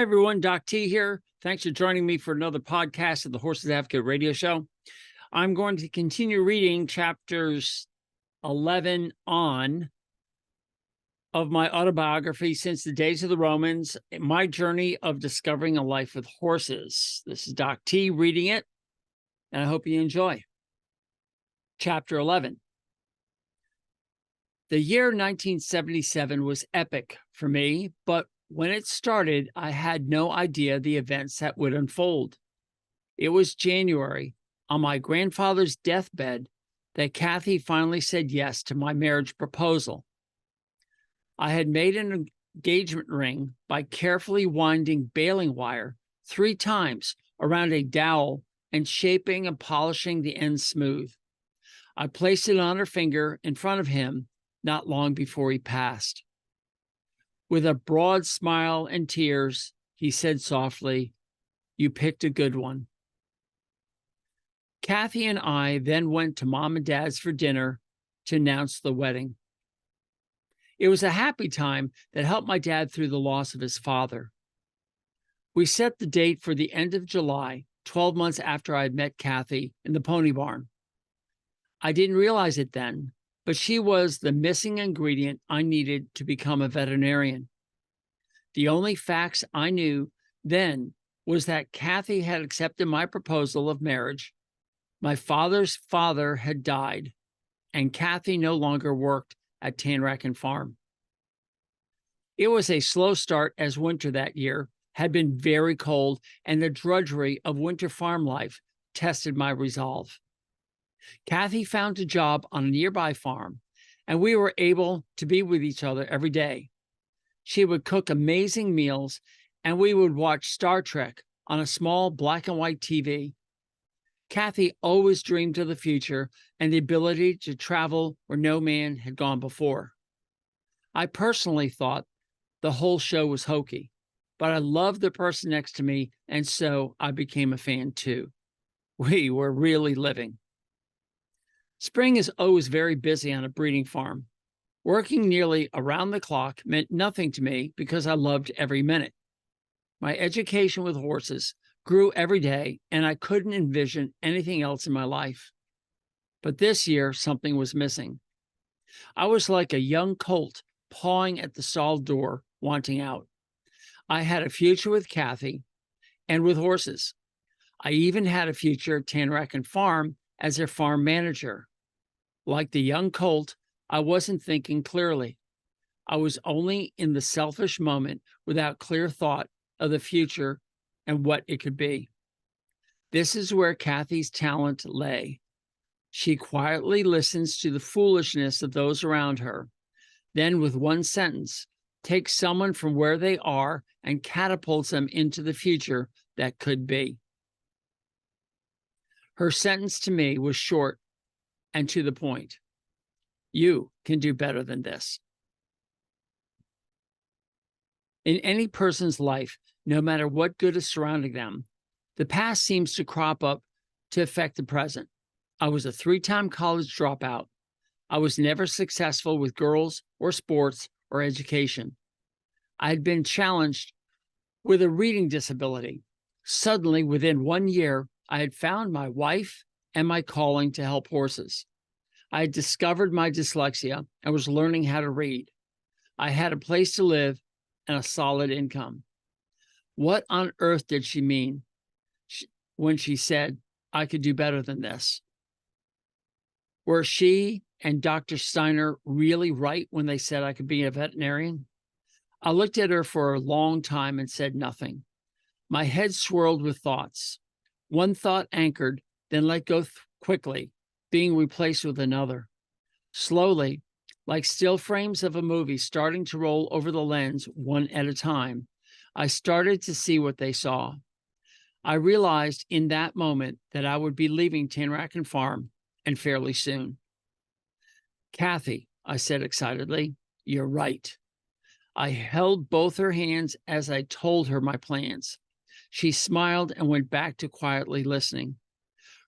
everyone. Doc T here. Thanks for joining me for another podcast of the Horses Advocate Radio Show. I'm going to continue reading chapters 11 on of my autobiography, Since the Days of the Romans, my journey of discovering a life with horses. This is Doc T reading it, and I hope you enjoy. Chapter 11. The year 1977 was epic for me, but when it started, I had no idea the events that would unfold. It was January, on my grandfather's deathbed, that Kathy finally said yes to my marriage proposal. I had made an engagement ring by carefully winding baling wire 3 times around a dowel and shaping and polishing the ends smooth. I placed it on her finger in front of him not long before he passed. With a broad smile and tears, he said softly, "You picked a good one." Kathy and I then went to Mom and Dad's for dinner to announce the wedding. It was a happy time that helped my dad through the loss of his father. We set the date for the end of July, 12 months after I had met Kathy in the pony barn. I didn't realize it then, but she was the missing ingredient I needed to become a veterinarian. The only facts I knew then was that Kathy had accepted my proposal of marriage, my father's father had died, and Kathy no longer worked at Tanracken Farm. It was a slow start as winter that year had been very cold, and the drudgery of winter farm life tested my resolve. Kathy found a job on a nearby farm, and we were able to be with each other every day. She would cook amazing meals, and we would watch Star Trek on a small black and white TV. Kathy always dreamed of the future and the ability to travel where no man had gone before. I personally thought the whole show was hokey, but I loved the person next to me, and so I became a fan too. We were really living. Spring is always very busy on a breeding farm. Working nearly around the clock meant nothing to me because I loved every minute. My education with horses grew every day, and I couldn't envision anything else in my life. But this year, something was missing. I was like a young colt pawing at the stall door, wanting out. I had a future with Kathy and with horses. I even had a future at Tanracken Farm as their farm manager. Like the young colt, I wasn't thinking clearly. I was only in the selfish moment without clear thought of the future and what it could be. This is where Kathy's talent lay. She quietly listens to the foolishness of those around her, then with one sentence, takes someone from where they are and catapults them into the future that could be. Her sentence to me was short and to the point. You can do better than this. In any person's life, no matter what good is surrounding them, the past seems to crop up to affect the present. I was a 3-time college dropout. I was never successful with girls or sports or education. I had been challenged with a reading disability. Suddenly, within 1 year, I had found my wife and my calling to help horses. I had discovered my dyslexia and was learning how to read. I had a place to live and a solid income. What on earth did she mean when she said I could do better than this? Were she and Dr. Steiner really right when they said I could be a veterinarian? I looked at her for a long time and said nothing. My head swirled with thoughts. One thought anchored, then let go quickly, being replaced with another. Slowly, like still frames of a movie starting to roll over the lens one at a time, I started to see what they saw. I realized in that moment that I would be leaving Tanracken Farm, and fairly soon. "Kathy," I said excitedly, "you're right." I held both her hands as I told her my plans. She smiled and went back to quietly listening.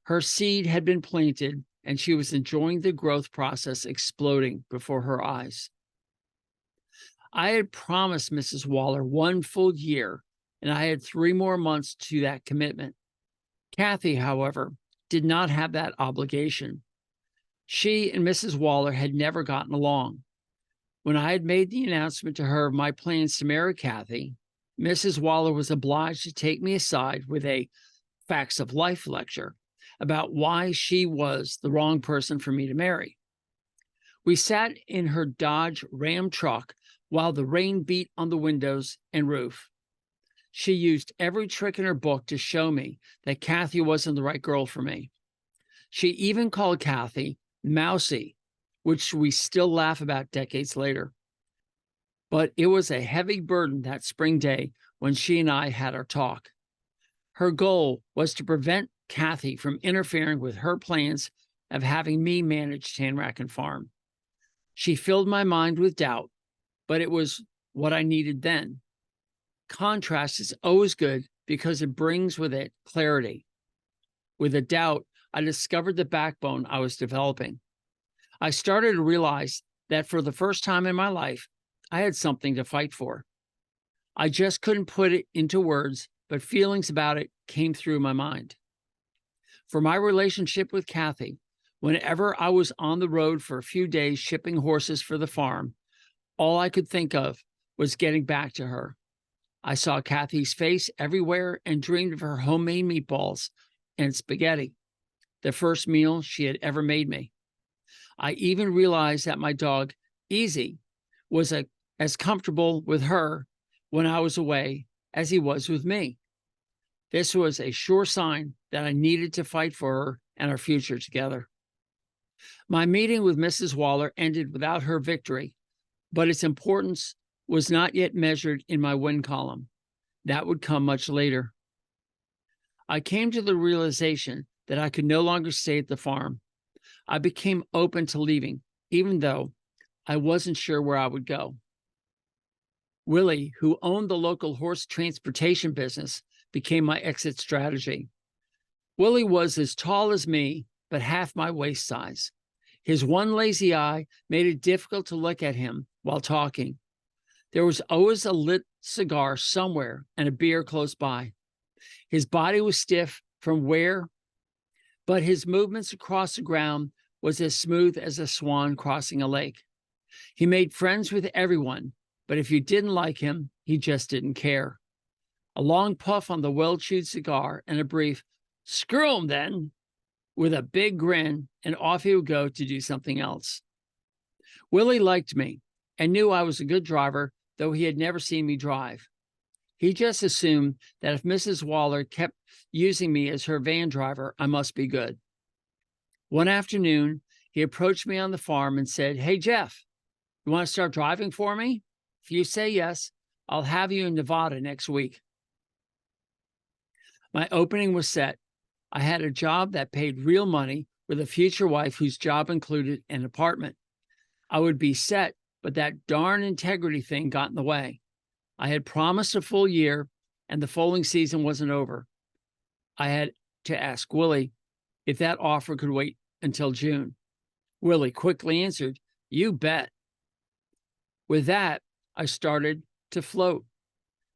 Her seed had been planted, and she was enjoying the growth process exploding before her eyes. I had promised Mrs. Waller 1 full year and I had 3 more months to that commitment. Kathy, however, did not have that obligation. She and Mrs. Waller had never gotten along. When I had made the announcement to her of my plans to marry Kathy, Mrs. Waller was obliged to take me aside with a facts of life lecture about why she was the wrong person for me to marry. We sat in her Dodge Ram truck while the rain beat on the windows and roof. She used every trick in her book to show me that Kathy wasn't the right girl for me. She even called Kathy Mousy, which we still laugh about decades later. But it was a heavy burden that spring day when she and I had our talk. Her goal was to prevent Kathy from interfering with her plans of having me manage Tanracken Farm. She filled my mind with doubt, but it was what I needed then. Contrast is always good because it brings with it clarity. With a doubt, I discovered the backbone I was developing. I started to realize that for the first time in my life, I had something to fight for. I just couldn't put it into words, but feelings about it came through my mind. For my relationship with Kathy, whenever I was on the road for a few days shipping horses for the farm, all I could think of was getting back to her. I saw Kathy's face everywhere and dreamed of her homemade meatballs and spaghetti, the first meal she had ever made me. I even realized that my dog, Easy, was as comfortable with her when I was away as he was with me. This was a sure sign that I needed to fight for her and our future together. My meeting with Mrs. Waller ended without her victory, but its importance was not yet measured in my win column. That would come much later. I came to the realization that I could no longer stay at the farm. I became open to leaving, even though I wasn't sure where I would go. Willie, who owned the local horse transportation business, became my exit strategy. Willie was as tall as me, but half my waist size. His one lazy eye made it difficult to look at him while talking. There was always a lit cigar somewhere and a beer close by. His body was stiff from wear, but his movements across the ground was as smooth as a swan crossing a lake. He made friends with everyone, but if you didn't like him, he just didn't care. A long puff on the well-chewed cigar and a brief, "Screw him then," with a big grin, and off he would go to do something else. Willie liked me and knew I was a good driver, though he had never seen me drive. He just assumed that if Mrs. Waller kept using me as her van driver, I must be good. One afternoon, he approached me on the farm and said, "Hey, Geoff, you want to start driving for me? If you say yes, I'll have you in Nevada next week." My opening was set. I had a job that paid real money with a future wife whose job included an apartment. I would be set, but that darn integrity thing got in the way. I had promised a full year, and the foaling season wasn't over. I had to ask Willie if that offer could wait until June. Willie quickly answered, "You bet." With that, I started to float.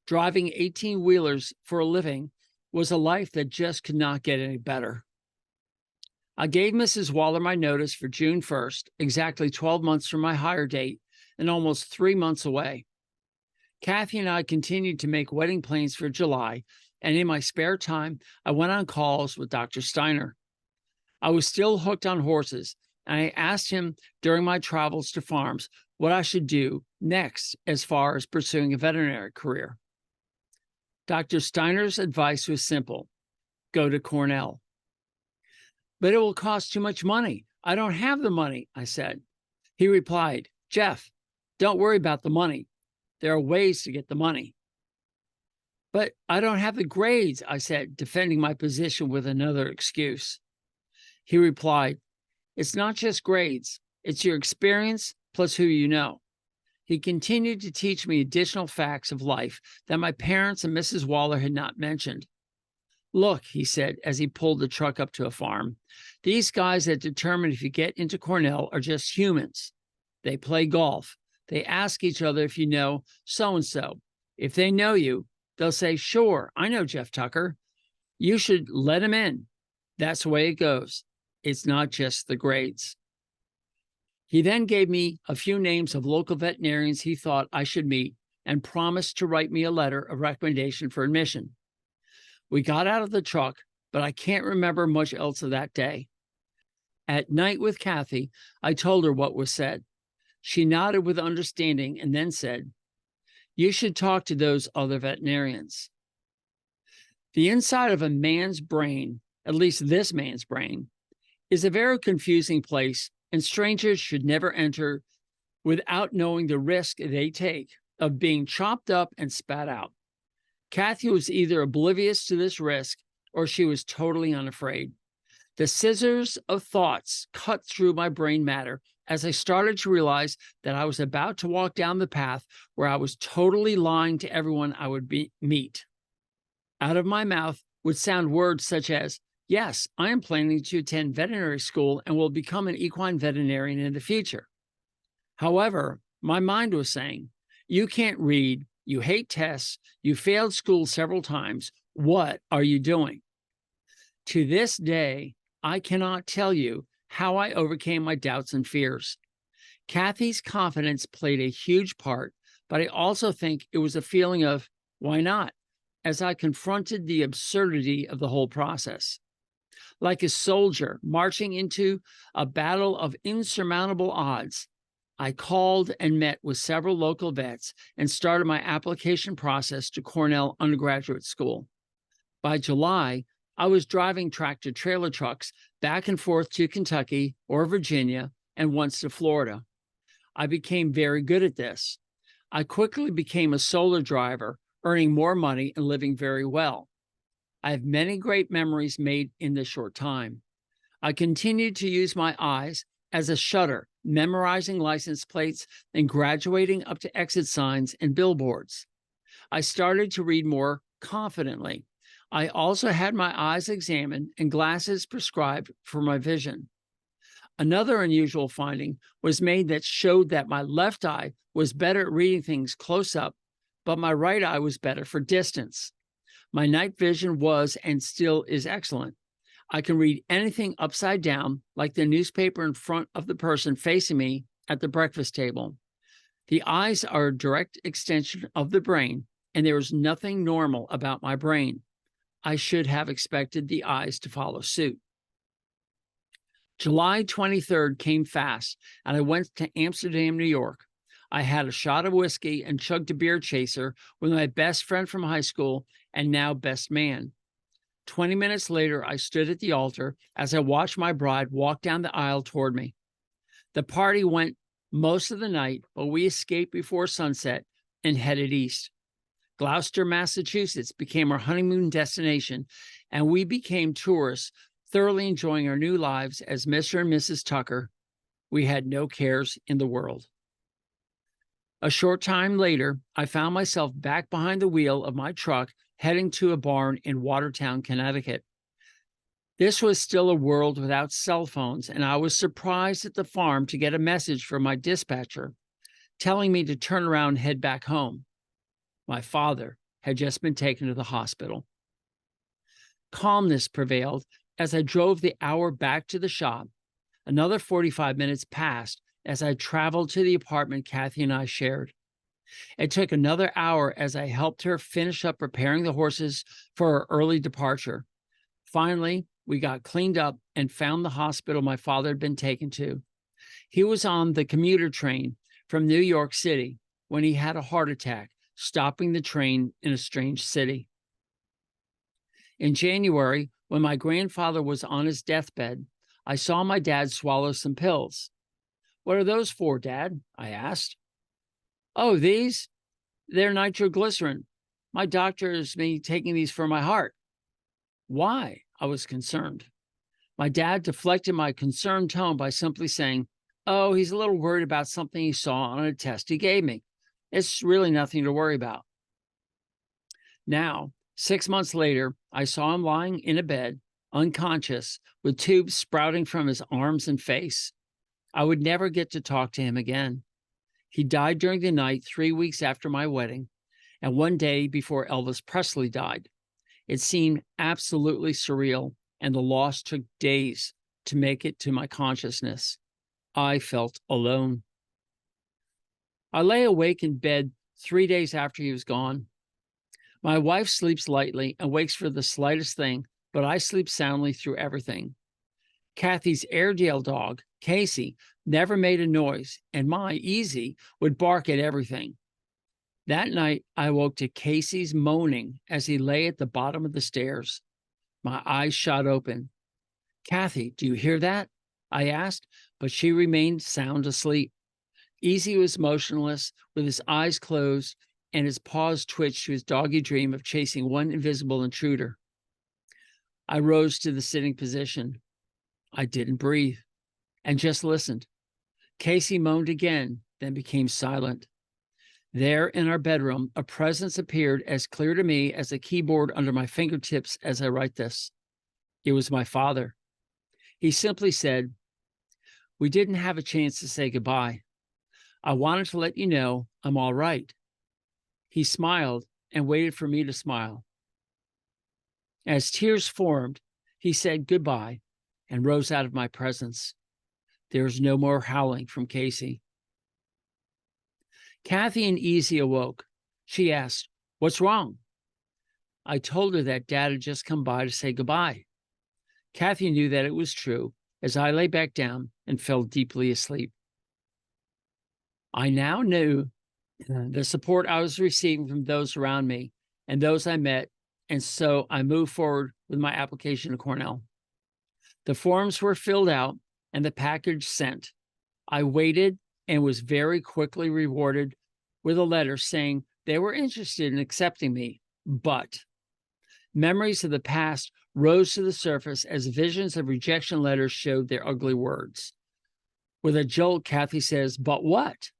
Driving 18-wheelers for a living was a life that just could not get any better. I gave Mrs. Waller my notice for June 1st, exactly 12 months from my hire date and almost 3 months away. Kathy and I continued to make wedding plans for July, and in my spare time, I went on calls with Dr. Steiner. I was still hooked on horses, and I asked him during my travels to farms what I should do next as far as pursuing a veterinary career. Dr. Steiner's advice was simple: go to Cornell. "But it will cost too much money. I don't have the money," I said. He replied, "Geoff, don't worry about the money. There are ways to get the money." "But I don't have the grades," I said, defending my position with another excuse. He replied, "It's not just grades. It's your experience plus who you know." He continued to teach me additional facts of life that my parents and Mrs. Waller had not mentioned. "Look," he said as he pulled the truck up to a farm, "these guys that determine if you get into Cornell are just humans. They play golf. They ask each other if you know so-and-so. If they know you, They'll say, "Sure, I know Geoff Tucker. You should let him in." That's the way it goes. It's not just the grades. He then gave me a few names of local veterinarians he thought I should meet and promised to write me a letter of recommendation for admission. We got out of the truck, but I can't remember much else of that day. At night with Kathy, I told her what was said. She nodded with understanding and then said, "You should talk to those other veterinarians." The inside of a man's brain, at least this man's brain, is a very confusing place, and strangers should never enter without knowing the risk they take of being chopped up and spat out. Kathy was either oblivious to this risk or she was totally unafraid. The scissors of thoughts cut through my brain matter as I started to realize that I was about to walk down the path where I was totally lying to everyone I would meet. Out of my mouth would sound words such as, "Yes, I am planning to attend veterinary school and will become an equine veterinarian in the future." However, my mind was saying, "You can't read, you hate tests, you failed school several times. What are you doing?" To this day, I cannot tell you how I overcame my doubts and fears. Kathy's confidence played a huge part, but I also think it was a feeling of, why not, as I confronted the absurdity of the whole process. Like a soldier marching into a battle of insurmountable odds, I called and met with several local vets and started my application process to Cornell undergraduate school. By July, I was driving tractor-trailer trucks back and forth to Kentucky or Virginia and once to Florida. I became very good at this. I quickly became a solo driver, earning more money and living very well. I have many great memories made in this short time. I continued to use my eyes as a shutter, memorizing license plates and graduating up to exit signs and billboards. I started to read more confidently. I also had my eyes examined and glasses prescribed for my vision. Another unusual finding was made that showed that my left eye was better at reading things close up, but my right eye was better for distance. My night vision was and still is excellent. I can read anything upside down, like the newspaper in front of the person facing me at the breakfast table. The eyes are a direct extension of the brain, and there is nothing normal about my brain. I should have expected the eyes to follow suit. July 23rd came fast, and I went to Amsterdam, New York. I had a shot of whiskey and chugged a beer chaser with my best friend from high school and now best man. 20 minutes later, I stood at the altar as I watched my bride walk down the aisle toward me. The party went most of the night, but we escaped before sunset and headed east. Gloucester, Massachusetts became our honeymoon destination, and we became tourists, thoroughly enjoying our new lives as Mr. and Mrs. Tucker. We had no cares in the world. A short time later, I found myself back behind the wheel of my truck heading to a barn in Watertown, Connecticut. This was still a world without cell phones, and I was surprised at the farm to get a message from my dispatcher telling me to turn around and head back home. My father had just been taken to the hospital. Calmness prevailed as I drove the hour back to the shop. Another 45 minutes passed as I traveled to the apartment Kathy and I shared. It took another hour as I helped her finish up preparing the horses for her early departure. Finally, we got cleaned up and found the hospital my father had been taken to. He was on the commuter train from New York City when he had a heart attack, stopping the train in a strange city. In January, when my grandfather was on his deathbed, I saw my dad swallow some pills. "What are those for, Dad?" I asked. "Oh, these? They're nitroglycerin. My doctor has me taking these for my heart." "Why?" I was concerned. My dad deflected my concerned tone by simply saying, "Oh, he's a little worried about something he saw on a test he gave me. It's really nothing to worry about." Now, 6 months later, I saw him lying in a bed, unconscious, with tubes sprouting from his arms and face. I would never get to talk to him again. He died during the night 3 weeks after my wedding, and one day before Elvis Presley died. It seemed absolutely surreal, and the loss took days to make it to my consciousness. I felt alone. I lay awake in bed 3 days after he was gone. My wife sleeps lightly and wakes for the slightest thing, but I sleep soundly through everything. Kathy's Airedale dog, Casey, never made a noise, and my Easy would bark at everything. That night, I woke to Casey's moaning as he lay at the bottom of the stairs. My eyes shot open. "Kathy, do you hear that?" I asked, but she remained sound asleep. Easy was motionless, with his eyes closed, and his paws twitched to his doggy dream of chasing one invisible intruder. I rose to the sitting position. I didn't breathe and just listened. Casey moaned again, then became silent. There in our bedroom, a presence appeared as clear to me as the keyboard under my fingertips as I write this. It was my father. He simply said, "We didn't have a chance to say goodbye. I wanted to let you know I'm all right." He smiled and waited for me to smile. As tears formed, he said goodbye and rose out of my presence. There was no more howling from Casey. Kathy and Easy awoke. She asked, "What's wrong?" I told her that Dad had just come by to say goodbye. Kathy knew that it was true as I lay back down and fell deeply asleep. I now knew the support I was receiving from those around me and those I met, and so I moved forward with my application to Cornell. The forms were filled out and the package sent. I waited and was very quickly rewarded with a letter saying they were interested in accepting me, but memories of the past rose to the surface as visions of rejection letters showed their ugly words. With a jolt, Kathy says, "But what?"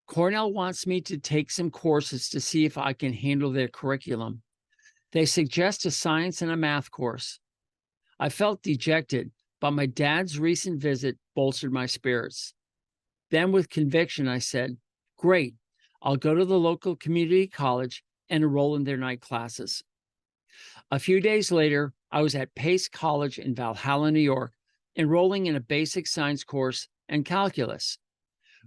"Cornell wants me to take some courses to see if I can handle their curriculum. They suggest a science and a math course." I felt dejected, but my dad's recent visit bolstered my spirits. Then with conviction, I said, "Great, I'll go to the local community college and enroll in their night classes." A few days later, I was at Pace College in Valhalla, New York, enrolling in a basic science course and calculus.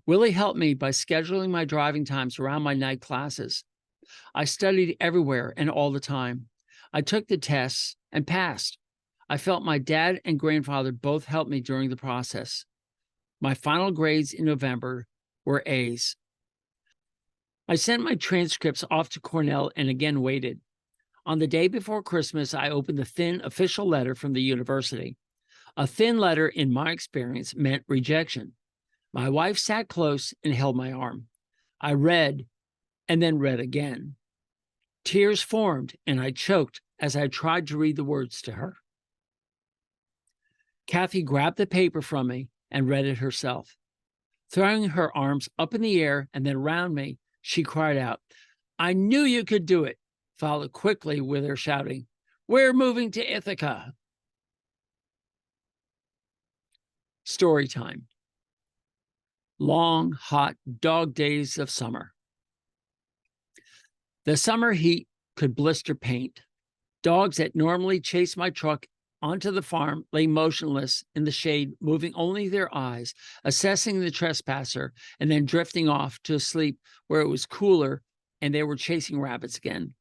Willie helped me by scheduling my driving times around my night classes. I studied everywhere and all the time. I took the tests and passed. I felt my dad and grandfather both helped me during the process. My final grades in November were A's. I sent my transcripts off to Cornell and again waited. On the day before Christmas, I opened the thin official letter from the university. A thin letter, in my experience, meant rejection. My wife sat close and held my arm. I read and then read again. Tears formed and I choked as I tried to read the words to her. Kathy grabbed the paper from me and read it herself. Throwing her arms up in the air and then around me, she cried out, "I knew you could do it," followed quickly with her shouting, "We're moving to Ithaca." Story time. Long, hot dog days of summer. The summer heat could blister paint. Dogs that normally chase my truck onto the farm lay motionless in the shade, moving only their eyes, assessing the trespasser, and then drifting off to sleep where it was cooler and they were chasing rabbits again.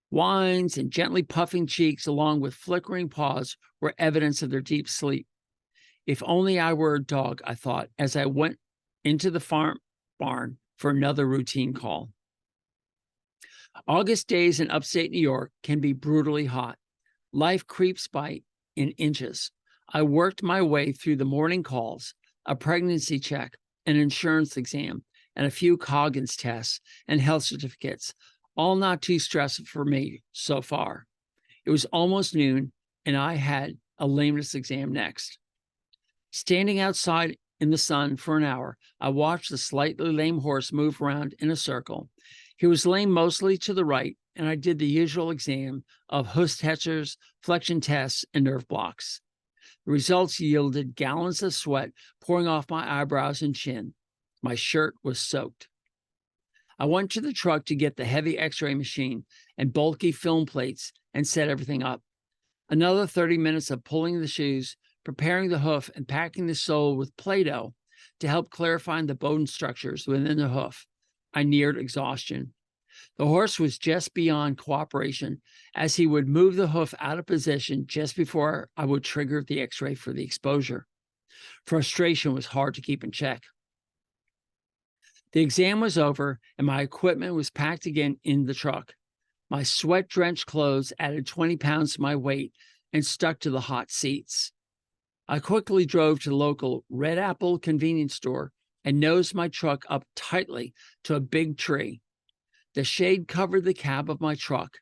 Whines and gently puffing cheeks, along with flickering paws, were evidence of their deep sleep. If only I were a dog, I thought, as I went into the farm barn for another routine call. August days in upstate New York can be brutally hot. Life creeps by in inches. I worked my way through the morning calls, a pregnancy check, an insurance exam, and a few Coggins tests and health certificates, all not too stressful for me so far. It was almost noon, and I had a lameness exam next. Standing outside in the sun for an hour, I watched the slightly lame horse move around in a circle. He was lame mostly to the right, and I did the usual exam of Hus-Tetcher's, flexion tests, and nerve blocks. The results yielded gallons of sweat pouring off my eyebrows and chin. My shirt was soaked. I went to the truck to get the heavy x-ray machine and bulky film plates and set everything up. Another 30 minutes of pulling the shoes, preparing the hoof, and packing the sole with Play-Doh to help clarify the bone structures within the hoof. I neared exhaustion. The horse was just beyond cooperation, as he would move the hoof out of position just before I would trigger the x-ray for the exposure. Frustration was hard to keep in check. The exam was over, and my equipment was packed again in the truck. My sweat-drenched clothes added 20 pounds to my weight and stuck to the hot seats. I quickly drove to the local Red Apple convenience store and nosed my truck up tightly to a big tree. The shade covered the cab of my truck.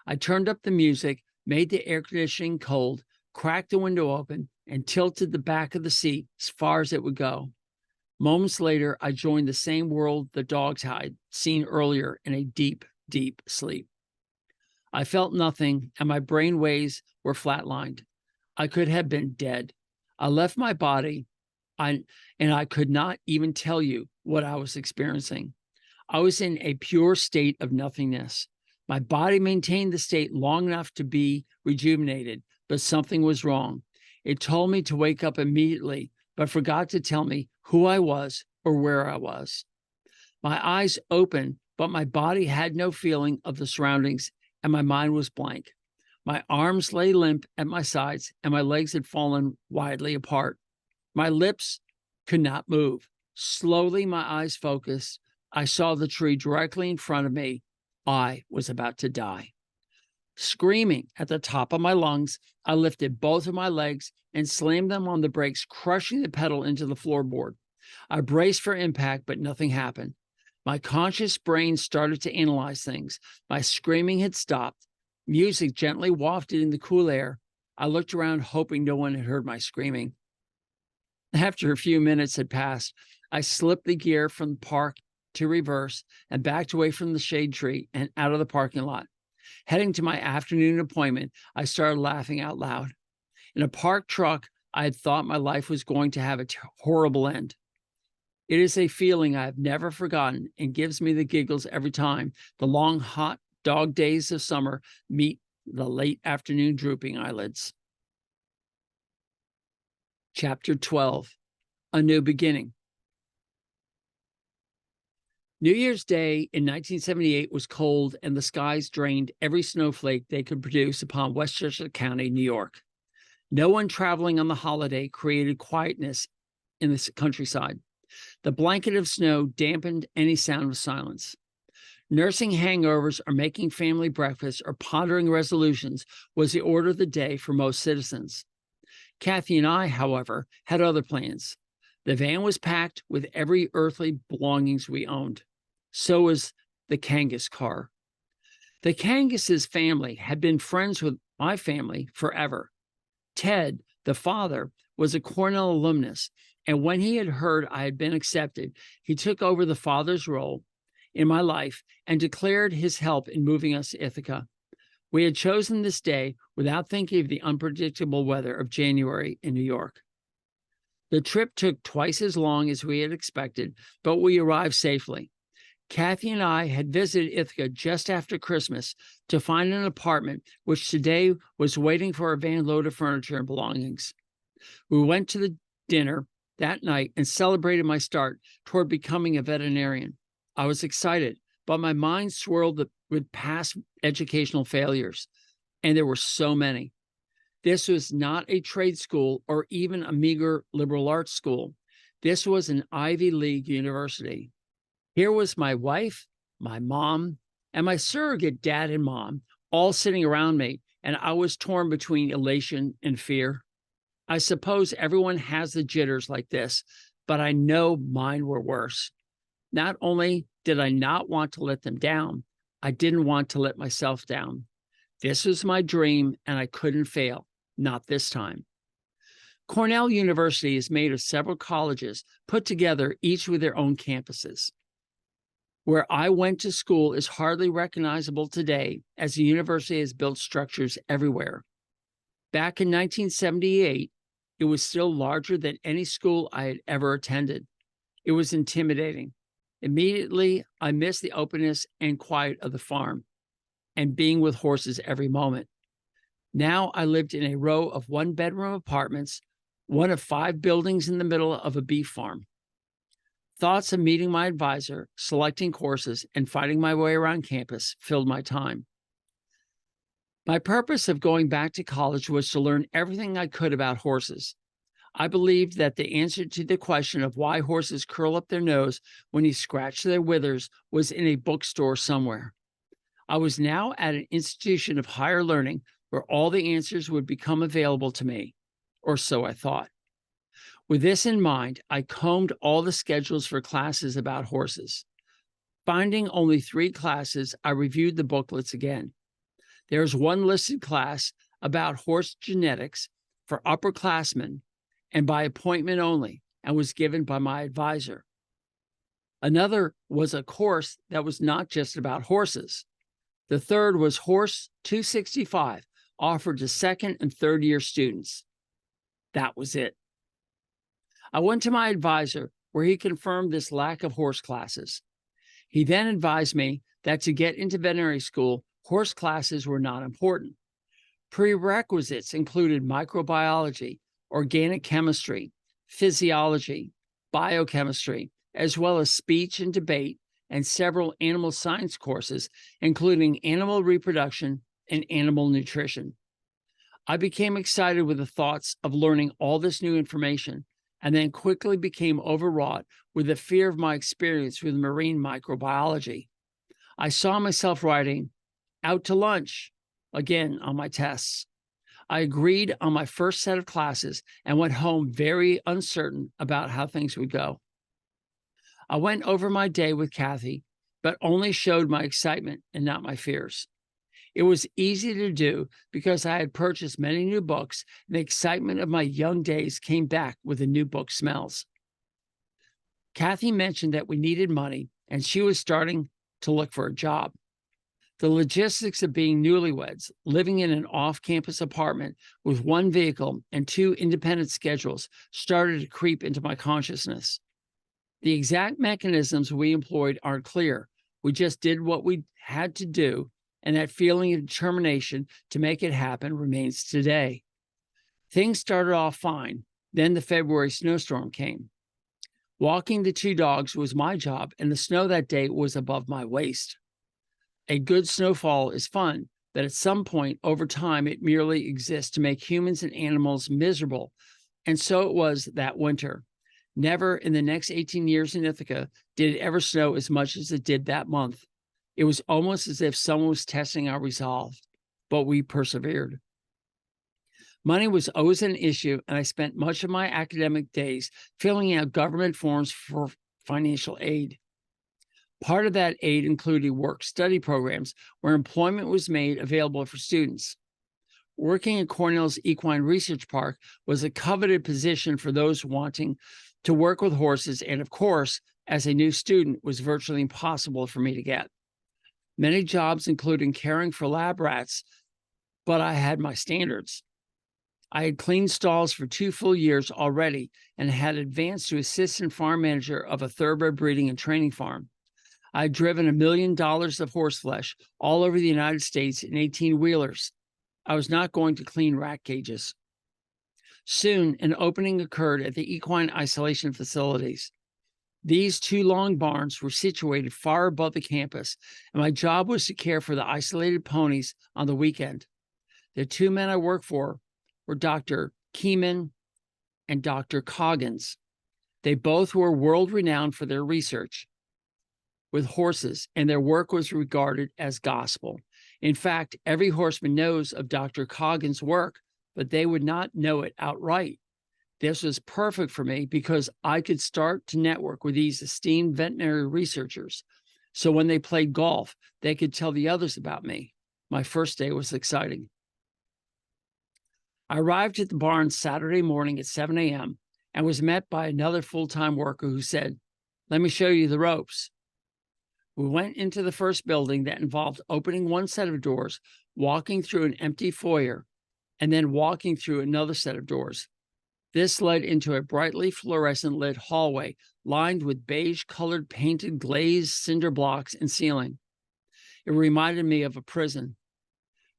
I turned up the music, made the air conditioning cold, cracked the window open, and tilted the back of the seat as far as it would go. Moments later, I joined the same world the dogs had seen earlier in a deep, deep sleep. I felt nothing, and my brain waves were flatlined. I could have been dead. I left my body, and I could not even tell you what I was experiencing. I was in a pure state of nothingness. My body maintained the state long enough to be rejuvenated, but something was wrong. It told me to wake up immediately, but forgot to tell me who I was or where I was. My eyes opened, but my body had no feeling of the surroundings, and my mind was blank. My arms lay limp at my sides, and my legs had fallen widely apart. My lips could not move. Slowly, my eyes focused. I saw the tree directly in front of me. I was about to die. Screaming at the top of my lungs, I lifted both of my legs and slammed them on the brakes, crushing the pedal into the floorboard. I braced for impact, but nothing happened. My conscious brain started to analyze things. My screaming had stopped. Music gently wafted in the cool air. I looked around, hoping no one had heard my screaming. After a few minutes had passed, I slipped the gear from the park to reverse and backed away from the shade tree and out of the parking lot. Heading to my afternoon appointment, I started laughing out loud. In a parked truck, I had thought my life was going to have a horrible end. It is a feeling I have never forgotten and gives me the giggles every time the long, hot dog days of summer meet the late afternoon drooping eyelids. Chapter 12, A New Beginning. New Year's Day in 1978 was cold, and the skies drained every snowflake they could produce upon Westchester County, New York. No one traveling on the holiday created quietness in the countryside. The blanket of snow dampened any sound of silence. Nursing hangovers or making family breakfast or pondering resolutions was the order of the day for most citizens. Kathy and I, however, had other plans. The van was packed with every earthly belongings we owned. So was the Kangas car. The Kangas' family had been friends with my family forever. Ted, the father, was a Cornell alumnus, and when he had heard I had been accepted, he took over the father's role in my life and declared his help in moving us to Ithaca. We had chosen this day without thinking of the unpredictable weather of January in New York. The trip took twice as long as we had expected, but we arrived safely. Kathy and I had visited Ithaca just after Christmas to find an apartment which today was waiting for a van load of furniture and belongings. We went to the dinner that night and celebrated my start toward becoming a veterinarian. I was excited, but my mind swirled with past educational failures, and there were so many. This was not a trade school or even a meager liberal arts school. This was an Ivy League university. Here was my wife, my mom, and my surrogate dad and mom all sitting around me, and I was torn between elation and fear. I suppose everyone has the jitters like this, but I know mine were worse. Not only did I not want to let them down, I didn't want to let myself down. This was my dream, and I couldn't fail, not this time. Cornell University is made of several colleges put together, each with their own campuses. Where I went to school is hardly recognizable today, as the university has built structures everywhere. Back in 1978, it was still larger than any school I had ever attended. It was intimidating. Immediately, I missed the openness and quiet of the farm and being with horses every moment. Now I lived in a row of one-bedroom apartments, one of 5 buildings in the middle of a beef farm. Thoughts of meeting my advisor, selecting courses, and finding my way around campus filled my time. My purpose of going back to college was to learn everything I could about horses. I believed that the answer to the question of why horses curl up their nose when you scratch their withers was in a bookstore somewhere. I was now at an institution of higher learning where all the answers would become available to me, or so I thought. With this in mind, I combed all the schedules for classes about horses. Finding only 3 classes, I reviewed the booklets again. There is one listed class about horse genetics for upperclassmen and by appointment only, and was given by my advisor. Another was a course that was not just about horses. The third was Horse 265, offered to second and third year students. That was it. I went to my advisor, where he confirmed this lack of horse classes. He then advised me that to get into veterinary school, horse classes were not important. Prerequisites included microbiology, organic chemistry, physiology, biochemistry, as well as speech and debate, and several animal science courses, including animal reproduction and animal nutrition. I became excited with the thoughts of learning all this new information, and then quickly became overwrought with the fear of my experience with marine microbiology. I saw myself writing, "Out to lunch," again on my tests. I agreed on my first set of classes and went home very uncertain about how things would go. I went over my day with Kathy, but only showed my excitement and not my fears. It was easy to do because I had purchased many new books, and the excitement of my young days came back with the new book smells. Kathy mentioned that we needed money, and she was starting to look for a job. The logistics of being newlyweds, living in an off-campus apartment with 1 vehicle and 2 independent schedules, started to creep into my consciousness. The exact mechanisms we employed aren't clear. We just did what we had to do, and that feeling of determination to make it happen remains today. Things started off fine. Then the February snowstorm came. Walking the 2 dogs was my job, and the snow that day was above my waist. A good snowfall is fun, but at some point over time, it merely exists to make humans and animals miserable. And so it was that winter. Never in the next 18 years in Ithaca did it ever snow as much as it did that month. It was almost as if someone was testing our resolve, but we persevered. Money was always an issue, and I spent much of my academic days filling out government forms for financial aid. Part of that aid included work-study programs where employment was made available for students. Working at Cornell's Equine Research Park was a coveted position for those wanting to work with horses, and of course, as a new student, was virtually impossible for me to get. Many jobs, including caring for lab rats, but I had my standards. I had cleaned stalls for 2 full years already and had advanced to assistant farm manager of a thoroughbred breeding and training farm. I had driven $1 million of horseflesh all over the United States in 18-wheelers. I was not going to clean rat cages. Soon, an opening occurred at the equine isolation facilities. These 2 long barns were situated far above the campus, and my job was to care for the isolated ponies on the weekend. The 2 men I worked for were Dr. Keeman and Dr. Coggins. They both were world-renowned for their research with horses, and their work was regarded as gospel. In fact, every horseman knows of Dr. Coggins' work, but they would not know it outright. This was perfect for me because I could start to network with these esteemed veterinary researchers. So when they played golf, they could tell the others about me. My first day was exciting. I arrived at the barn Saturday morning at 7 a.m. and was met by another full-time worker who said, "Let me show you the ropes." We went into the first building that involved opening one set of doors, walking through an empty foyer, and then walking through another set of doors. This led into a brightly fluorescent lit hallway lined with beige-colored painted glazed cinder blocks and ceiling. It reminded me of a prison.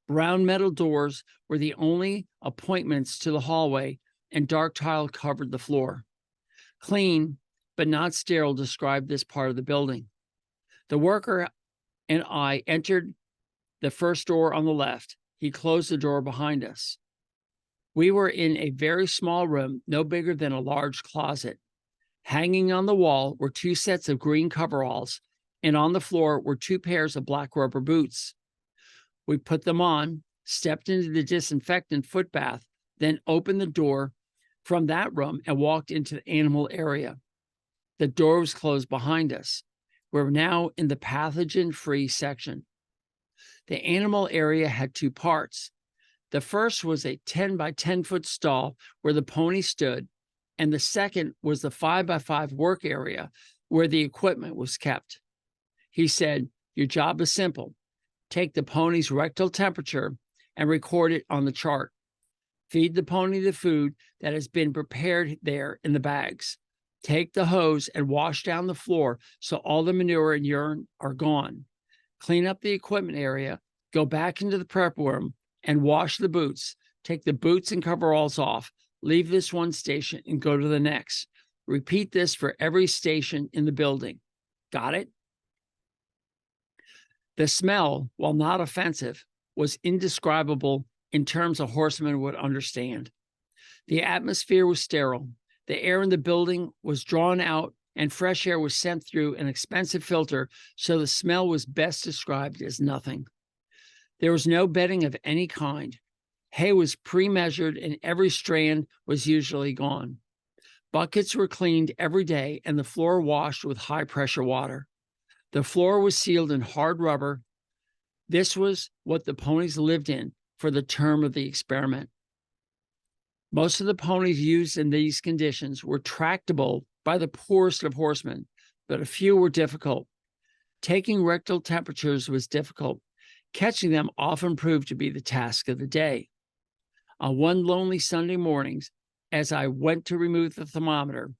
Brown metal doors were the only appointments to the hallway, and dark tile covered the floor. Clean, but not sterile, described this part of the building. The worker and I entered the first door on the left. He closed the door behind us. We were in a very small room, no bigger than a large closet. Hanging on the wall were 2 sets of green coveralls, and on the floor were 2 pairs of black rubber boots. We put them on, stepped into the disinfectant foot bath, then opened the door from that room and walked into the animal area. The door was closed behind us. We're now in the pathogen-free section. The animal area had 2 parts. The first was a 10 by 10 foot stall where the pony stood, and the second was the 5 by 5 work area where the equipment was kept. He said, "Your job is simple. Take the pony's rectal temperature and record it on the chart. Feed the pony the food that has been prepared there in the bags. Take the hose and wash down the floor so all the manure and urine are gone. Clean up the equipment area, go back into the prep room and wash the boots. Take the boots and coveralls off. Leave this one station and go to the next. Repeat this for every station in the building. Got it?" The smell, while not offensive, was indescribable in terms a horseman would understand. The atmosphere was sterile. The air in the building was drawn out, and fresh air was sent through an expensive filter, so the smell was best described as nothing. There was no bedding of any kind. Hay was pre-measured, and every strand was usually gone. Buckets were cleaned every day, and the floor washed with high-pressure water. The floor was sealed in hard rubber. This was what the ponies lived in for the term of the experiment. Most of the ponies used in these conditions were tractable by the poorest of horsemen, but a few were difficult. Taking rectal temperatures was difficult. Catching them often proved to be the task of the day. On one lonely Sunday morning, as I went to remove the thermometer,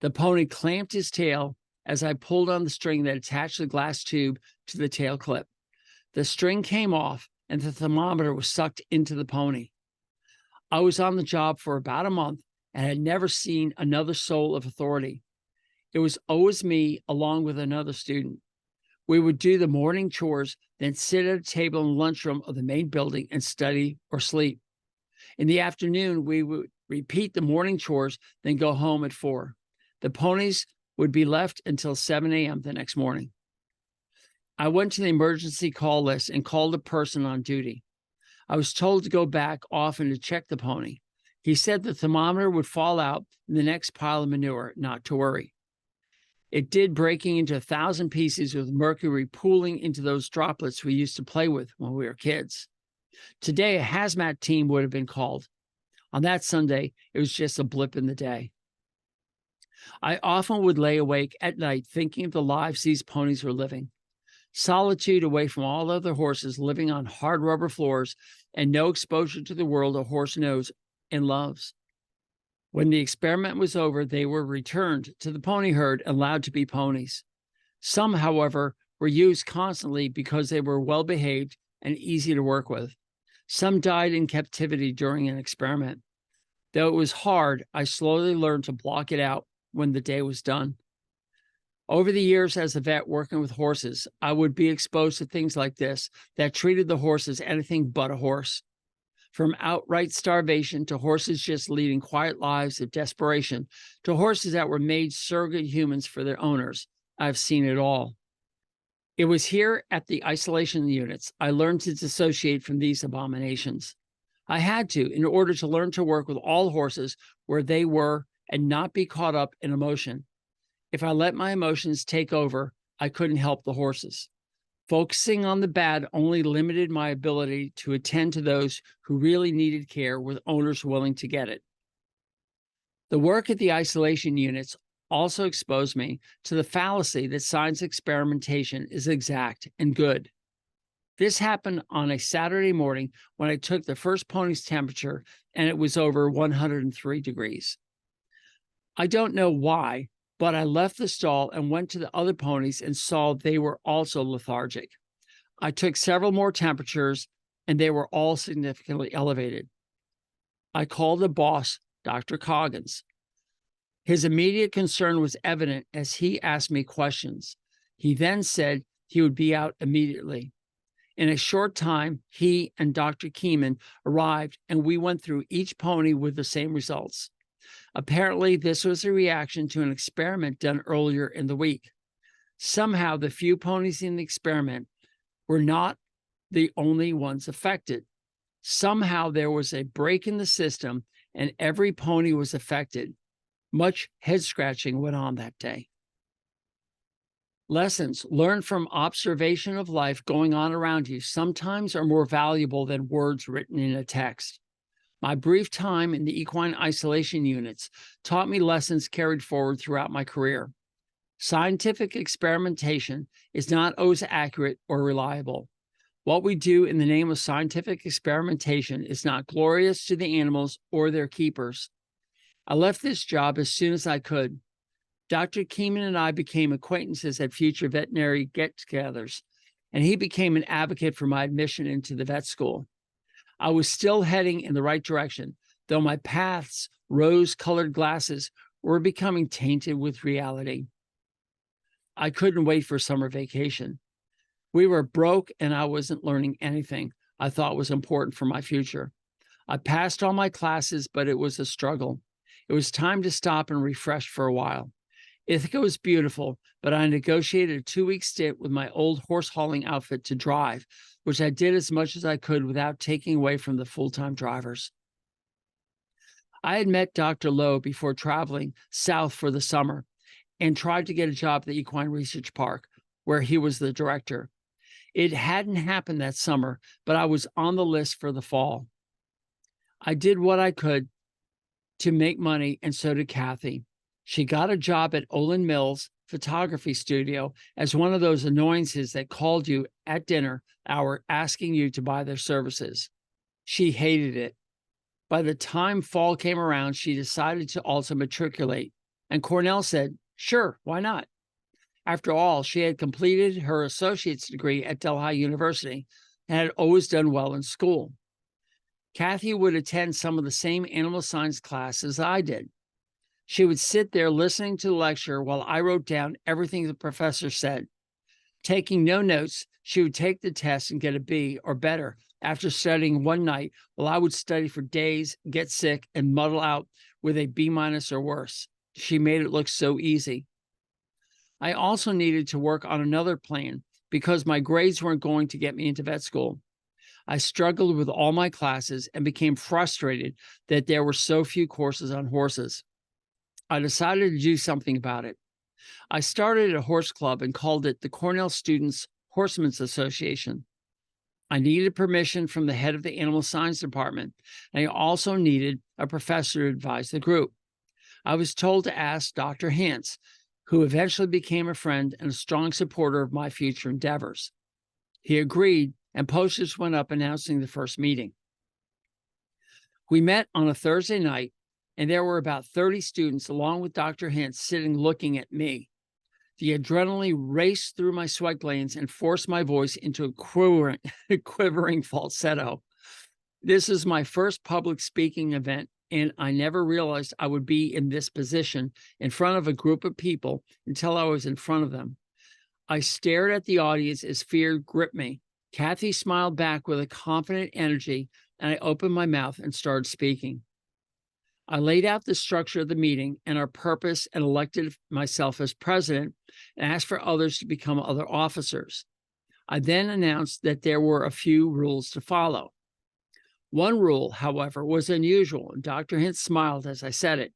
the pony clamped his tail as I pulled on the string that attached the glass tube to the tail clip. The string came off, and the thermometer was sucked into the pony. I was on the job for about a month and had never seen another soul of authority. It was always me along with another student. We would do the morning chores, then sit at a table in the lunchroom of the main building and study or sleep. In the afternoon, we would repeat the morning chores, then go home at 4. The ponies would be left until 7 a.m. the next morning. I went to the emergency call list and called a person on duty. I was told to go back often to check the pony. He said the thermometer would fall out in the next pile of manure, not to worry. It did, breaking into 1,000 pieces with mercury pooling into those droplets we used to play with when we were kids. Today, a hazmat team would have been called. On that Sunday, it was just a blip in the day. I often would lay awake at night thinking of the lives these ponies were living. Solitude away from all other horses, living on hard rubber floors, and no exposure to the world a horse knows and loves. When the experiment was over, they were returned to the pony herd and allowed to be ponies. Some, however, were used constantly because they were well behaved and easy to work with. Some died in captivity during an experiment. Though it was hard, I slowly learned to block it out when the day was done. Over the years as a vet working with horses, I would be exposed to things like this that treated the horse as anything but a horse. From outright starvation to horses just leading quiet lives of desperation to horses that were made surrogate humans for their owners, I've seen it all. It was here at the isolation units I learned to dissociate from these abominations. I had to in order to learn to work with all horses where they were and not be caught up in emotion. If I let my emotions take over, I couldn't help the horses. Focusing on the bad only limited my ability to attend to those who really needed care with owners willing to get it. The work at the isolation units also exposed me to the fallacy that science experimentation is exact and good. This happened on a Saturday morning when I took the first pony's temperature and it was over 103 degrees. I don't know why, but I left the stall and went to the other ponies and saw they were also lethargic. I took several more temperatures and they were all significantly elevated. I called the boss, Dr. Coggins. His immediate concern was evident as he asked me questions. He then said he would be out immediately. In a short time, he and Dr. Keeman arrived, and we went through each pony with the same results. Apparently, this was a reaction to an experiment done earlier in the week. Somehow, the few ponies in the experiment were not the only ones affected. Somehow, there was a break in the system, and every pony was affected. Much head-scratching went on that day. Lessons learned from observation of life going on around you sometimes are more valuable than words written in a text. My brief time in the equine isolation units taught me lessons carried forward throughout my career. Scientific experimentation is not always accurate or reliable. What we do in the name of scientific experimentation is not glorious to the animals or their keepers. I left this job as soon as I could. Dr. Keeman and I became acquaintances at future veterinary get-togethers, and he became an advocate for my admission into the vet school. I was still heading in the right direction, though my path's rose-colored glasses were becoming tainted with reality. I couldn't wait for summer vacation. We were broke, and I wasn't learning anything I thought was important for my future. I passed all my classes, but it was a struggle. It was time to stop and refresh for a while. Ithaca was beautiful, but I negotiated a 2-week stint with my old horse hauling outfit to drive, which I did as much as I could without taking away from the full-time drivers. I had met Dr. Lowe before traveling south for the summer and tried to get a job at the Equine Research Park, where he was the director. It hadn't happened that summer, but I was on the list for the fall. I did what I could to make money, and so did Kathy. She got a job at Olin Mills photography studio as one of those annoyances that called you at dinner hour asking you to buy their services. She hated it. By the time fall came around, she decided to also matriculate, and Cornell said, sure, why not? After all, she had completed her associate's degree at Delhi University and had always done well in school. Kathy would attend some of the same animal science classes I did. She would sit there listening to the lecture while I wrote down everything the professor said. Taking no notes, she would take the test and get a B or better after studying one night, while I would study for days, get sick, and muddle out with a B- or worse. She made it look so easy. I also needed to work on another plan because my grades weren't going to get me into vet school. I struggled with all my classes and became frustrated that there were so few courses on horses. I decided to do something about it. I started a horse club and called it the Cornell Students Horsemen's Association. I needed permission from the head of the animal science department, and I also needed a professor to advise the group. I was told to ask Dr. Hance, who eventually became a friend and a strong supporter of my future endeavors. He agreed, and posters went up announcing the first meeting. We met on a Thursday night, and there were about 30 students along with Dr. Hintz sitting looking at me. The adrenaline raced through my sweat glands and forced my voice into a quivering falsetto. This is my first public speaking event, and I never realized I would be in this position in front of a group of people until I was in front of them. I stared at the audience as fear gripped me. Kathy smiled back with a confident energy, and I opened my mouth and started speaking. I laid out the structure of the meeting and our purpose and elected myself as president and asked for others to become other officers. I then announced that there were a few rules to follow. One rule, however, was unusual, and Dr. Hintz smiled as I said it.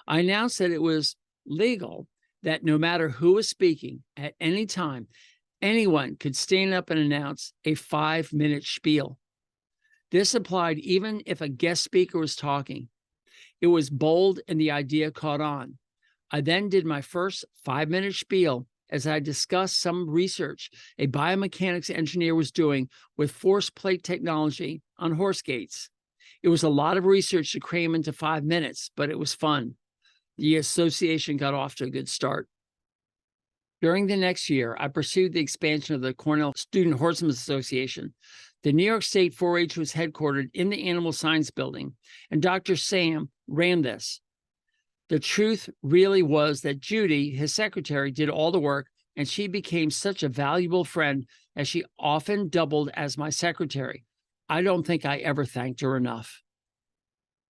I announced that it was legal that no matter who was speaking at any time, anyone could stand up and announce a 5-minute spiel. This applied even if a guest speaker was talking. It was bold and the idea caught on. I then did my first 5-minute spiel as I discussed some research a biomechanics engineer was doing with force plate technology on horse gaits. It was a lot of research to cram into 5 minutes, but it was fun. The association got off to a good start. During the next year, I pursued the expansion of the Cornell Student Horsemen's Association. The New York State 4-H was headquartered in the Animal Science Building, and Dr. Sam ran this. The truth really was that Judy, his secretary, did all the work, and she became such a valuable friend as she often doubled as my secretary. I don't think I ever thanked her enough.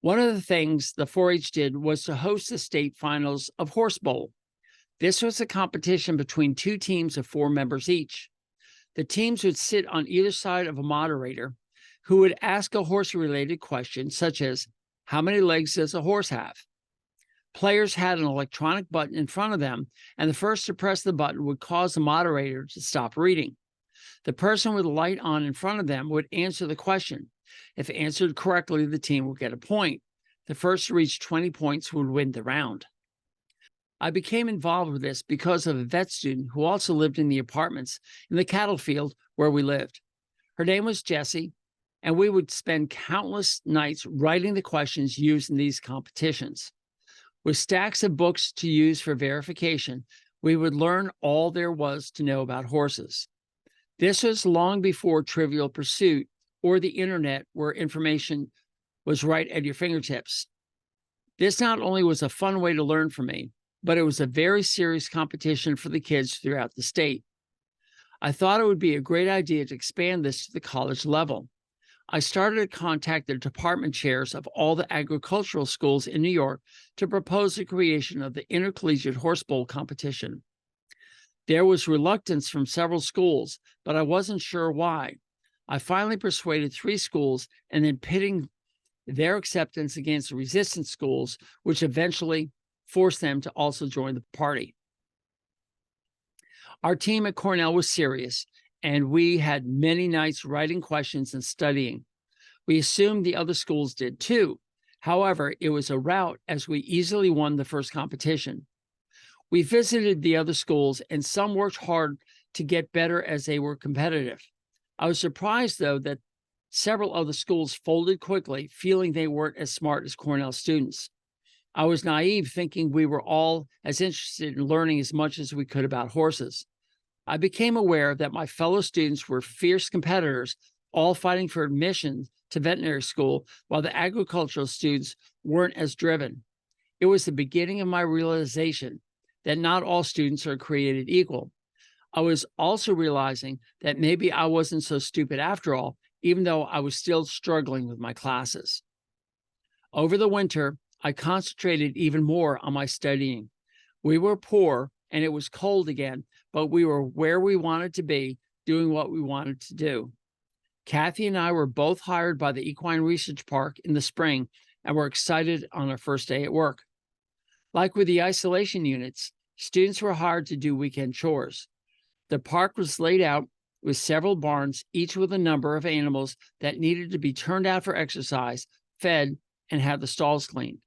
One of the things the 4-H did was to host the state finals of Horse Bowl. This was a competition between 2 teams of 4 members each. The teams would sit on either side of a moderator who would ask a horse-related question, such as, how many legs does a horse have? Players had an electronic button in front of them, and the first to press the button would cause the moderator to stop reading. The person with the light on in front of them would answer the question. If answered correctly, the team would get a point. The first to reach 20 points would win the round. I became involved with this because of a vet student who also lived in the apartments in the cattle field where we lived. Her name was Jessie, and we would spend countless nights writing the questions used in these competitions. With stacks of books to use for verification, we would learn all there was to know about horses. This was long before Trivial Pursuit or the internet, where information was right at your fingertips. This not only was a fun way to learn for me, but it was a very serious competition for the kids throughout the state. I thought it would be a great idea to expand this to the college level. I started to contact the department chairs of all the agricultural schools in New York to propose the creation of the Intercollegiate Horse Bowl competition. There was reluctance from several schools, but I wasn't sure why. I finally persuaded 3 schools, and then pitting their acceptance against the resistant schools, which eventually forced them to also join the party. Our team at Cornell was serious, and we had many nights writing questions and studying. We assumed the other schools did too. However, it was a rout as we easily won the first competition. We visited the other schools, and some worked hard to get better as they were competitive. I was surprised, though, that several other schools folded quickly, feeling they weren't as smart as Cornell students. I was naive, thinking we were all as interested in learning as much as we could about horses. I became aware that my fellow students were fierce competitors, all fighting for admission to veterinary school, while the agricultural students weren't as driven. It was the beginning of my realization that not all students are created equal. I was also realizing that maybe I wasn't so stupid after all, even though I was still struggling with my classes. Over the winter, I concentrated even more on my studying. We were poor and it was cold again, but we were where we wanted to be, doing what we wanted to do. Kathy and I were both hired by the Equine Research Park in the spring and were excited on our first day at work. Like with the isolation units, students were hired to do weekend chores. The park was laid out with several barns, each with a number of animals that needed to be turned out for exercise, fed, and have the stalls cleaned.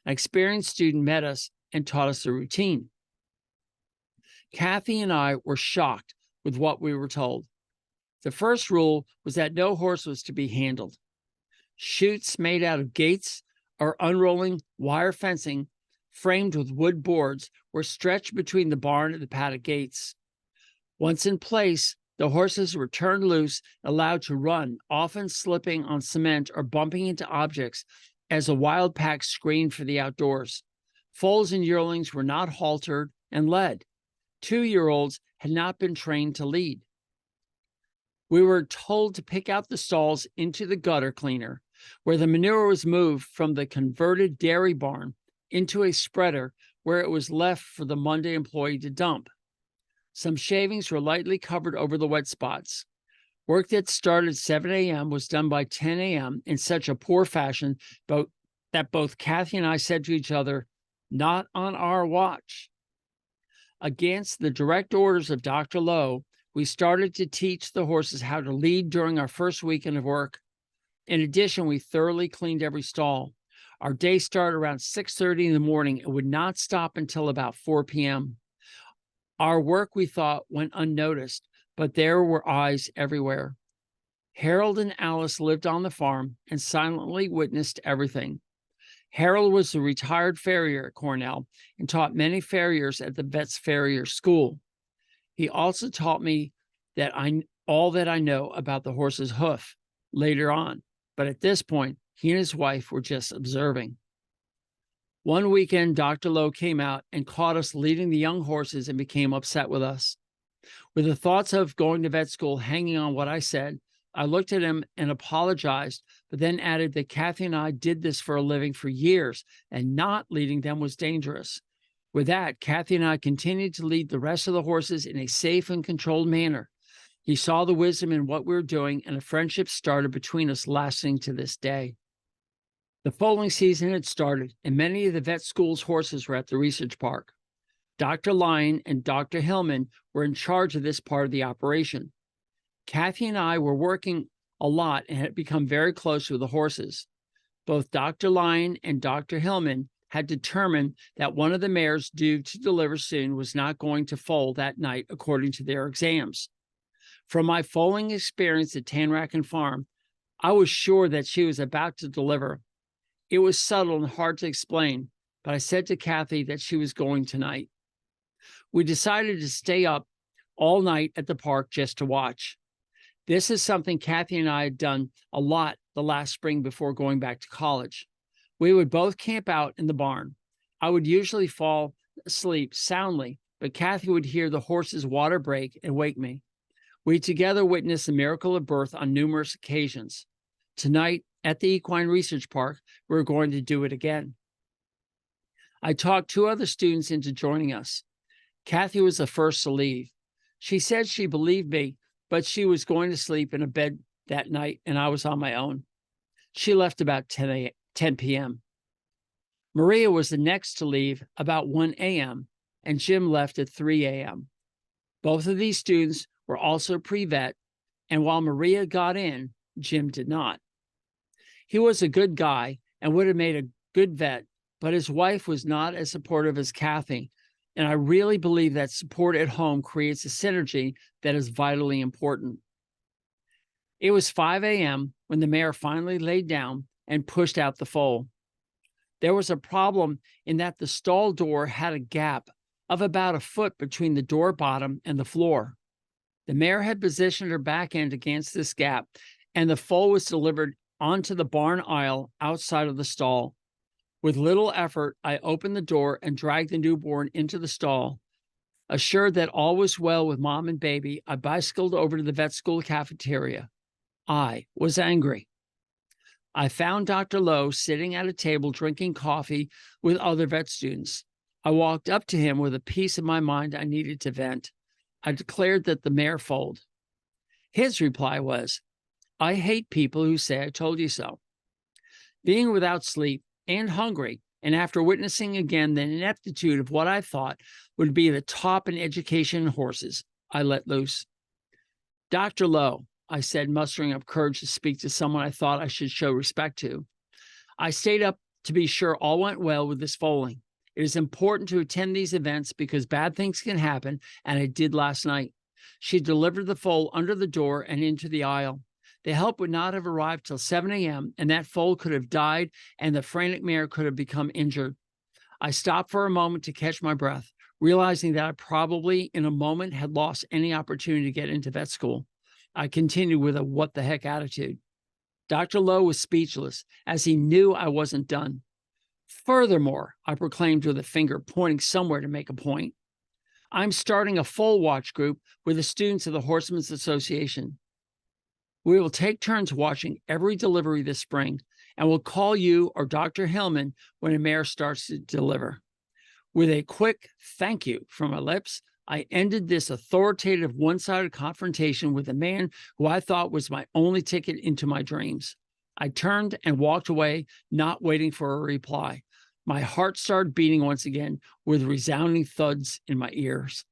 An experienced student met us and taught us the routine. Kathy and I were shocked with what we were told. The first rule was that no horse was to be handled. Chutes made out of gates or unrolling wire fencing framed with wood boards were stretched between the barn and the paddock gates. Once in place, the horses were turned loose, allowed to run, often slipping on cement or bumping into objects as a wild pack screened for the outdoors. Foals and yearlings were not haltered and led. 2-year-olds had not been trained to lead. We were told to pick out the stalls into the gutter cleaner, where the manure was moved from the converted dairy barn into a spreader where it was left for the Monday employee to dump. Some shavings were lightly covered over the wet spots. Work that started at 7 a.m. was done by 10 a.m. in such a poor fashion that both Kathy and I said to each other, "Not on our watch." Against the direct orders of Dr. Lowe, we started to teach the horses how to lead during our first weekend of work. In addition, we thoroughly cleaned every stall. Our day started around 6:30 in the morning and would not stop until about 4 p.m. Our work, we thought, went unnoticed, but there were eyes everywhere. Harold and Alice lived on the farm and silently witnessed everything. Harold was a retired farrier at Cornell and taught many farriers at the vet's farrier school. He also taught me all that I know about the horse's hoof later on, but at this point, he and his wife were just observing. One weekend, Dr. Lowe came out and caught us leading the young horses and became upset with us. With the thoughts of going to vet school hanging on what I said, I looked at him and apologized, but then added that Kathy and I did this for a living for years, and not leading them was dangerous. With that, Kathy and I continued to lead the rest of the horses in a safe and controlled manner. He saw the wisdom in what we were doing, and a friendship started between us, lasting to this day. The foaling season had started, and many of the vet school's horses were at the research park. Dr. Lyon and Dr. Hillman were in charge of this part of the operation. Kathy and I were working a lot and had become very close with the horses. Both Dr. Lyon and Dr. Hillman had determined that one of the mares due to deliver soon was not going to foal that night according to their exams. From my foaling experience at Tanracken Farm, I was sure that she was about to deliver. It was subtle and hard to explain, but I said to Kathy that she was going tonight. We decided to stay up all night at the park just to watch. This is something Kathy and I had done a lot the last spring before going back to college. We would both camp out in the barn. I would usually fall asleep soundly, but Kathy would hear the horses' water break and wake me. We together witnessed the miracle of birth on numerous occasions. Tonight, at the Equine Research Park, we're going to do it again. I talked 2 other students into joining us. Kathy was the first to leave. She said she believed me, but she was going to sleep in a bed that night, and I was on my own. She left about 10 p.m. Maria was the next to leave about 1 a.m., and Jim left at 3 a.m. Both of these students were also pre-vet, and while Maria got in, Jim did not. He was a good guy and would have made a good vet, but his wife was not as supportive as Kathy, and I really believe that support at home creates a synergy that is vitally important. It was 5 a.m. when the mare finally laid down and pushed out the foal. There was a problem in that the stall door had a gap of about a foot between the door bottom and the floor. The mare had positioned her back end against this gap, and the foal was delivered onto the barn aisle outside of the stall. With little effort, I opened the door and dragged the newborn into the stall. Assured that all was well with mom and baby, I bicycled over to the vet school cafeteria. I was angry. I found Dr. Lowe sitting at a table drinking coffee with other vet students. I walked up to him with a piece of my mind I needed to vent. I declared that the mare foaled. His reply was, "I hate people who say I told you so." Being without sleep and hungry, and after witnessing again the ineptitude of what I thought would be the top in education in horses, I let loose. "Dr. Lowe," I said, mustering up courage to speak to someone I thought I should show respect to, "I stayed up to be sure all went well with this foaling. It is important to attend these events because bad things can happen, and it did last night. She delivered the foal under the door and into the aisle. The help would not have arrived till 7 a.m., and that foal could have died, and the frantic mare could have become injured." I stopped for a moment to catch my breath, realizing that I probably, in a moment, had lost any opportunity to get into vet school. I continued with a what-the-heck attitude. Dr. Lowe was speechless, as he knew I wasn't done. "Furthermore," I proclaimed with a finger pointing somewhere to make a point, "I'm starting a foal watch group with the students of the Horsemen's Association. We will take turns watching every delivery this spring, and we'll call you or Dr. Hillman when a mare starts to deliver." With a quick thank you from my lips, I ended this authoritative one-sided confrontation with a man who I thought was my only ticket into my dreams. I turned and walked away, not waiting for a reply. My heart started beating once again with resounding thuds in my ears.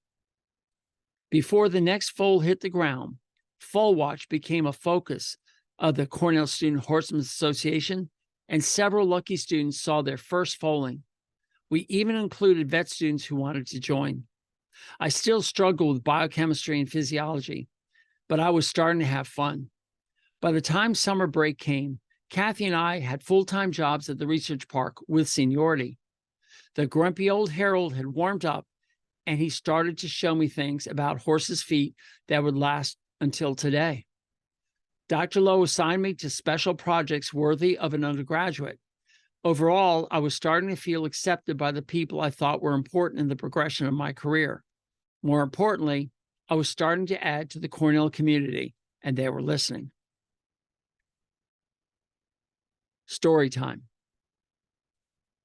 Before the next foal hit the ground, foal watch became a focus of the Cornell Student Horsemen's Association, and several lucky students saw their first foaling. We even included vet students who wanted to join. I still struggle with biochemistry and physiology, but I was starting to have fun. By the time summer break came, Kathy and I had full-time jobs at the research park with seniority. The grumpy old Harold had warmed up, and he started to show me things about horses' feet that would last until today. Dr. Lowe assigned me to special projects worthy of an undergraduate. Overall, I was starting to feel accepted by the people I thought were important in the progression of my career. More importantly, I was starting to add to the Cornell community, and they were listening. Story time.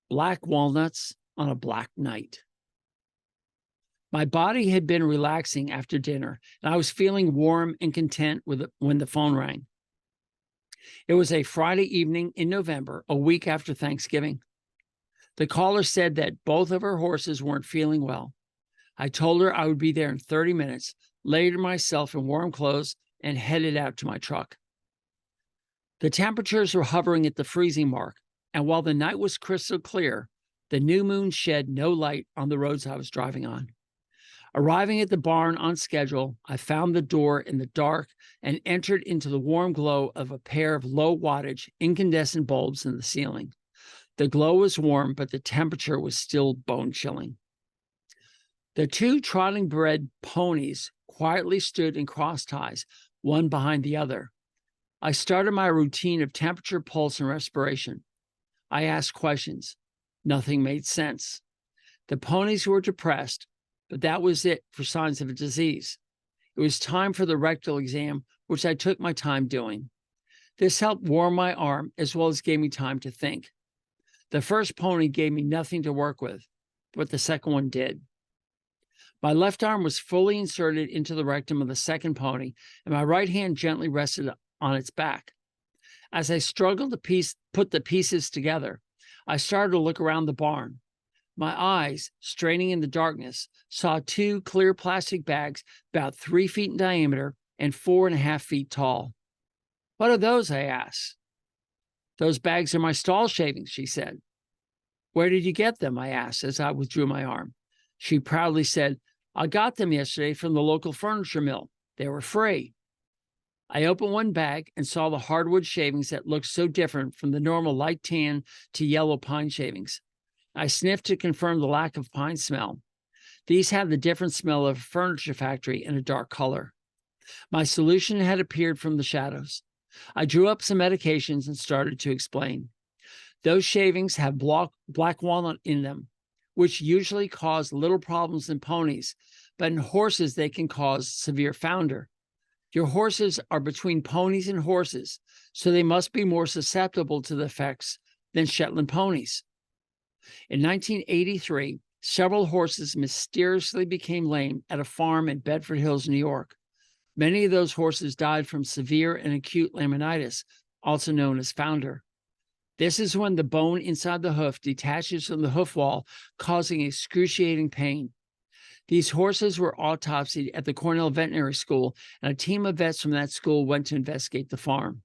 Black walnuts on a black night. My body had been relaxing after dinner, and I was feeling warm and content when the phone rang. It was a Friday evening in November, a week after Thanksgiving. The caller said that both of her horses weren't feeling well. I told her I would be there in 30 minutes, laid myself in warm clothes, and headed out to my truck. The temperatures were hovering at the freezing mark, and while the night was crystal clear, the new moon shed no light on the roads I was driving on. Arriving at the barn on schedule, I found the door in the dark and entered into the warm glow of a pair of low wattage incandescent bulbs in the ceiling. The glow was warm, but the temperature was still bone-chilling. The two trotting bred ponies quietly stood in cross ties, one behind the other. I started my routine of temperature, pulse, and respiration. I asked questions. Nothing made sense. The ponies were depressed, but that was it for signs of a disease. It was time for the rectal exam, which I took my time doing. This helped warm my arm as well as gave me time to think. The first pony gave me nothing to work with, but the second one did. My left arm was fully inserted into the rectum of the second pony, and my right hand gently rested on its back. As I struggled to put the pieces together, I started to look around the barn. My eyes, straining in the darkness, saw two clear plastic bags about 3 feet in diameter and 4.5 feet tall. "What are those?" I asked. "Those bags are my stall shavings," she said. "Where did you get them?" I asked as I withdrew my arm. She proudly said, "I got them yesterday from the local furniture mill. They were free." I opened one bag and saw the hardwood shavings that looked so different from the normal light tan to yellow pine shavings. I sniffed to confirm the lack of pine smell. These had the different smell of a furniture factory in a dark color. My solution had appeared from the shadows. I drew up some medications and started to explain. Those shavings have black walnut in them, which usually cause little problems in ponies, but in horses they can cause severe founder. Your horses are between ponies and horses, so they must be more susceptible to the effects than Shetland ponies. In 1983, several horses mysteriously became lame at a farm in Bedford Hills, New York. Many of those horses died from severe and acute laminitis, also known as founder. This is when the bone inside the hoof detaches from the hoof wall, causing excruciating pain. These horses were autopsied at the Cornell Veterinary School, and a team of vets from that school went to investigate the farm.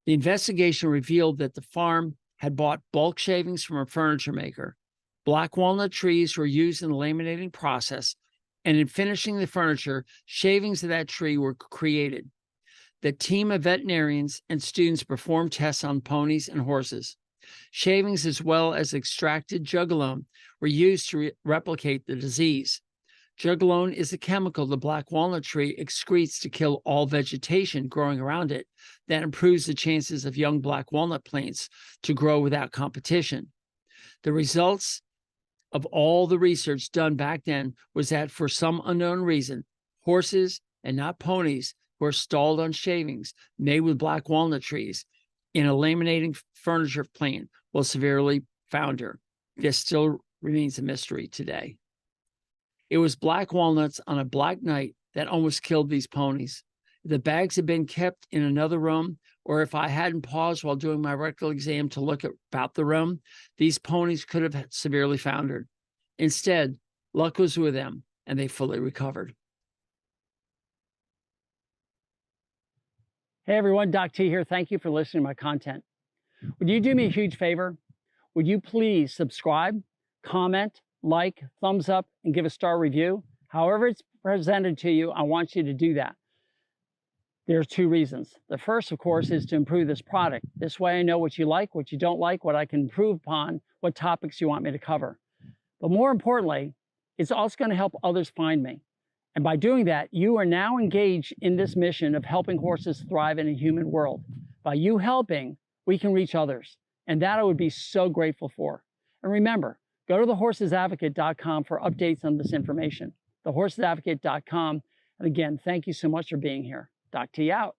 The investigation revealed that the farm had bought bulk shavings from a furniture maker. Black walnut trees were used in the laminating process, and in finishing the furniture, shavings of that tree were created. The team of veterinarians and students performed tests on ponies and horses. Shavings as well as extracted jugalone were used to replicate the disease. Jugalone is a chemical the black walnut tree excretes to kill all vegetation growing around it that improves the chances of young black walnut plants to grow without competition. The results of all the research done back then was that for some unknown reason, horses and not ponies were stalled on shavings made with black walnut trees in a laminating furniture plant will severely founder. This still remains a mystery today. It was black walnuts on a black night that almost killed these ponies. If the bags had been kept in another room, or if I hadn't paused while doing my rectal exam to look about the room, these ponies could have severely foundered. Instead, luck was with them, and they fully recovered. Hey everyone, Doc T here. Thank you for listening to my content. Would you do me a huge favor? Would you please subscribe, comment, like, thumbs up, and give a star review? However it's presented to you, I want you to do that. There's two reasons. The first, of course, is to improve this product. This way I know what you like, what you don't like, what I can improve upon, what topics you want me to cover. But more importantly, it's also going to help others find me. And by doing that, you are now engaged in this mission of helping horses thrive in a human world. By you helping, we can reach others. And that I would be so grateful for. And remember, go to thehorsesadvocate.com for updates on this information. Thehorsesadvocate.com. And again, thank you so much for being here. Doc T out.